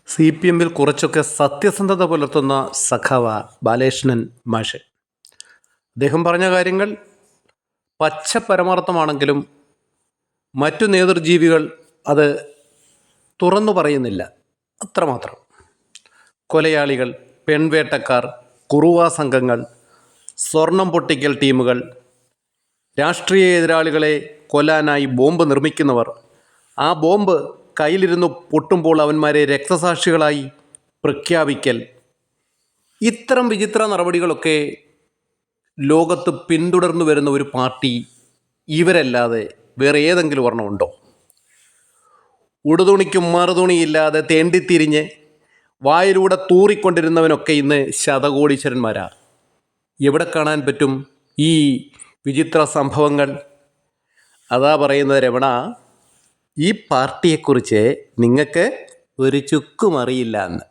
CPM-ൽ കുറച്ചൊക്കെ സത്യസന്ധത പുലർത്തുന്ന സഖാവ ബാലകൃഷ്ണൻ മാഷ്. അദ്ദേഹം പറഞ്ഞ കാര്യങ്ങൾ പച്ച പരമാർത്ഥമാണെങ്കിലും മറ്റു നേതൃജീവികൾ അത് തുറന്നു പറയുന്നില്ല. അത്രമാത്രം. കൊലയാളികൾ, പെൺവേട്ടക്കാർ, കുറുവാ സംഘങ്ങൾ, സ്വർണം പൊട്ടിക്കൽ ടീമുകൾ, രാഷ്ട്രീയ എതിരാളികളെ കൊല്ലാനായി ബോംബ് നിർമ്മിക്കുന്നവർ, ആ ബോംബ് കയ്യിലിരുന്ന് പൊട്ടുമ്പോൾ അവന്മാരെ രക്തസാക്ഷികളായി പ്രഖ്യാപിക്കൽ, ഇത്തരം വിചിത്ര നടപടികളൊക്കെ ലോകത്ത് പിന്തുടർന്നു വരുന്ന ഒരു പാർട്ടി ഇവരല്ലാതെ വേറെ ഏതെങ്കിലും ഒരെണ്ണമുണ്ടോ? ഉടുതുണിക്കും മറുതുണിയില്ലാതെ തേണ്ടിത്തിരിഞ്ഞ് വായിലൂടെ തൂറിക്കൊണ്ടിരുന്നവനൊക്കെ ഇന്ന് ശതകോടീശ്വരന്മാരാ. എവിടെ കാണാൻ പറ്റും ഈ വിചിത്ര സംഭവങ്ങൾ? അതാ പറയുന്നത് രമണ, ഈ പാർട്ടിയെക്കുറിച്ച് നിങ്ങൾക്ക് ഒരു ചുക്കും അറിയില്ല എന്ന്.